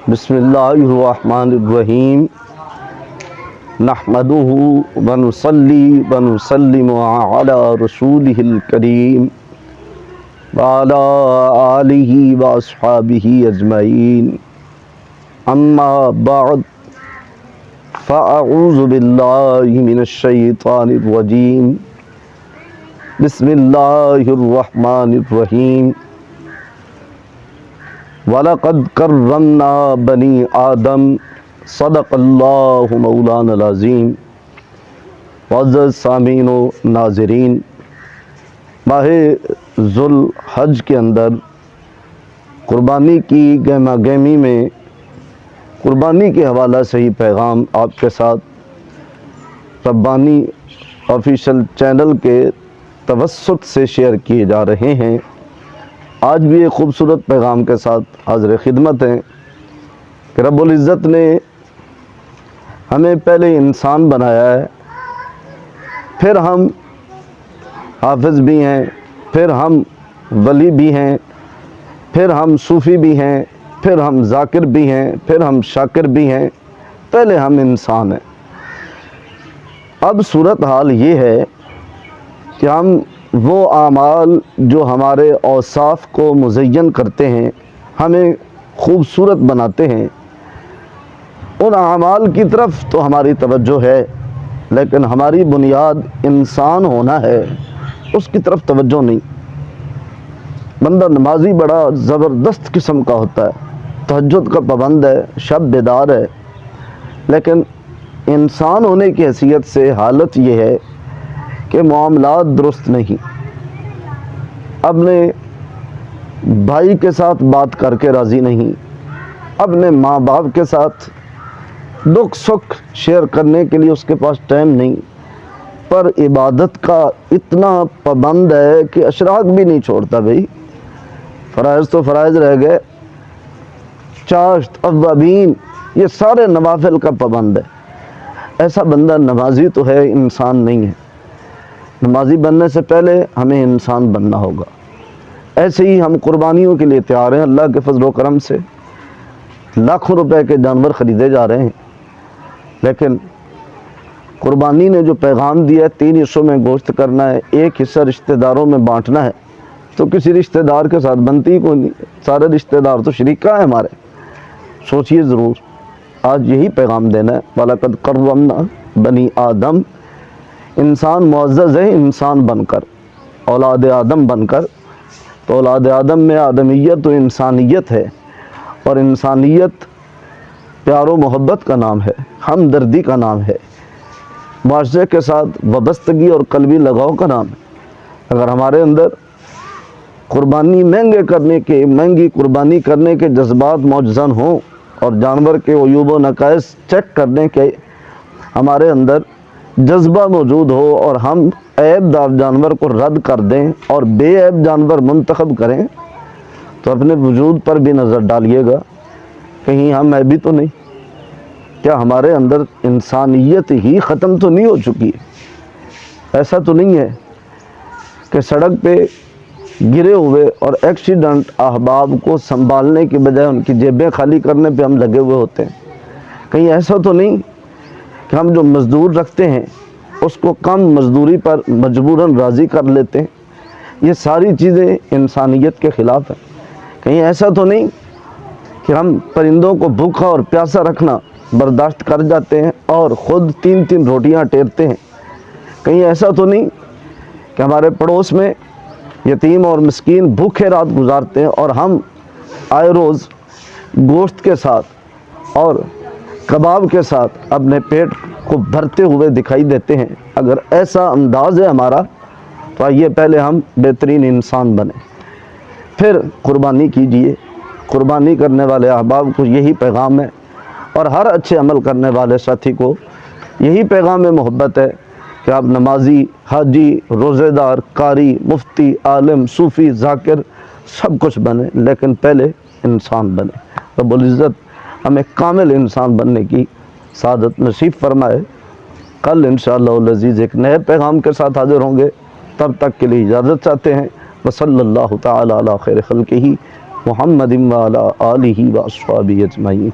بسم اللہ الرحمن الرحیم نحمدہ ونصلی ونسلم علی رسولہ الکریم وعلی آلہ واصحابہ اجمعین اما بعد فاعوذ باللہ من الشیطان الرجیم بسم اللہ الرحمن الرحیم وَلَقَدْ كَرَّمْنَا بَنِي آدم صدق اللہ مولانا العظیم۔ معزز سامعین و ناظرین، ماہ ذوالحج کے اندر قربانی کی گہما گہمی میں قربانی کے حوالہ سے ہی پیغام آپ کے ساتھ ربانی آفیشل چینل کے توسط سے شیئر کیے جا رہے ہیں۔ آج بھی ایک خوبصورت پیغام کے ساتھ حاضر خدمت ہیں کہ رب العزت نے ہمیں پہلے انسان بنایا ہے، پھر ہم حافظ بھی ہیں، پھر ہم ولی بھی ہیں، پھر ہم صوفی بھی ہیں، پھر ہم ذاکر بھی ہیں، پھر ہم شاکر بھی ہیں، پہلے ہم انسان ہیں۔ اب صورتحال یہ ہے کہ ہم وہ اعمال جو ہمارے اوصاف کو مزین کرتے ہیں، ہمیں خوبصورت بناتے ہیں، ان اعمال کی طرف تو ہماری توجہ ہے، لیکن ہماری بنیاد انسان ہونا ہے، اس کی طرف توجہ نہیں۔ بندہ نمازی بڑا زبردست قسم کا ہوتا ہے، تہجد کا پابند ہے، شب بیدار ہے، لیکن انسان ہونے کی حیثیت سے حالت یہ ہے کہ معاملات درست نہیں۔ اپنے بھائی کے ساتھ بات کر کے راضی نہیں، اپنے ماں باپ کے ساتھ دکھ سکھ شیئر کرنے کے لیے اس کے پاس ٹائم نہیں، پر عبادت کا اتنا پابند ہے کہ اشراق بھی نہیں چھوڑتا۔ بھائی فرائض تو فرائض رہ گئے، چاشت اوابین یہ سارے نوافل کا پابند ہے۔ ایسا بندہ نمازی تو ہے، انسان نہیں ہے۔ نمازی بننے سے پہلے ہمیں انسان بننا ہوگا۔ ایسے ہی ہم قربانیوں کے لیے تیار ہیں، اللہ کے فضل و کرم سے لاکھوں روپے کے جانور خریدے جا رہے ہیں، لیکن قربانی نے جو پیغام دیا ہے 3 حصوں میں گوشت کرنا ہے، 1 حصہ رشتہ داروں میں بانٹنا ہے، تو کسی رشتہ دار کے ساتھ بنتی کوئی نہیں، سارے رشتہ دار تو شریکہ ہیں ہمارے۔ سوچئے ضرور، آج یہی پیغام دینا ہے۔ وَلَقَدْ كَرَّمْنَا بَنِي آدم، انسان معزز ہے انسان بن کر، اولاد آدم بن کر۔ تو اولاد آدم میں آدمیت و انسانیت ہے، اور انسانیت پیار و محبت کا نام ہے، ہمدردی کا نام ہے، معاشرے کے ساتھ وابستگی اور قلبی لگاؤ کا نام ہے۔ اگر ہمارے اندر قربانی مہنگی قربانی کرنے کے جذبات موجزن ہوں، اور جانور کے عیوب و نقائص چیک کرنے کے ہمارے اندر جذبہ موجود ہو، اور ہم عیب دار جانور کو رد کر دیں اور بے عیب جانور منتخب کریں، تو اپنے وجود پر بھی نظر ڈالیے گا، کہیں ہم عیبی تو نہیں؟ کیا ہمارے اندر انسانیت ہی ختم تو نہیں ہو چکی؟ ایسا تو نہیں ہے کہ سڑک پہ گرے ہوئے اور ایکسیڈنٹ احباب کو سنبھالنے کی بجائے ان کی جیبیں خالی کرنے پہ ہم لگے ہوئے ہوتے ہیں؟ کہیں ایسا تو نہیں کہ ہم جو مزدور رکھتے ہیں اس کو کم مزدوری پر مجبوراً راضی کر لیتے ہیں؟ یہ ساری چیزیں انسانیت کے خلاف ہیں۔ کہیں ایسا تو نہیں کہ ہم پرندوں کو بھوکا اور پیاسا رکھنا برداشت کر جاتے ہیں اور خود 3 روٹیاں ٹیرتے ہیں؟ کہیں ایسا تو نہیں کہ ہمارے پڑوس میں یتیم اور مسکین بھوکے رات گزارتے ہیں اور ہم آئے روز گوشت کے ساتھ اور کباب کے ساتھ اپنے پیٹ کو بھرتے ہوئے دکھائی دیتے ہیں؟ اگر ایسا انداز ہے ہمارا، تو آئیے پہلے ہم بہترین انسان بنیں، پھر قربانی کیجئے۔ قربانی کرنے والے احباب کو یہی پیغام ہے، اور ہر اچھے عمل کرنے والے ساتھی کو یہی پیغام محبت ہے کہ آپ نمازی، حاجی، روزے دار، قاری، مفتی، عالم، صوفی، ذاکر سب کچھ بنیں، لیکن پہلے انسان بنیں۔ رب العزت ہمیں کامل انسان بننے کی سعادت نصیب فرمائے۔ کل انشاءاللہ العزیز ایک نئے پیغام کے ساتھ حاضر ہوں گے، تب تک کے لیے اجازت چاہتے ہیں۔ وصلی اللہ تعالی علی خیر خلقہ محمد وعلی آلہ واصحابہ اجمعین.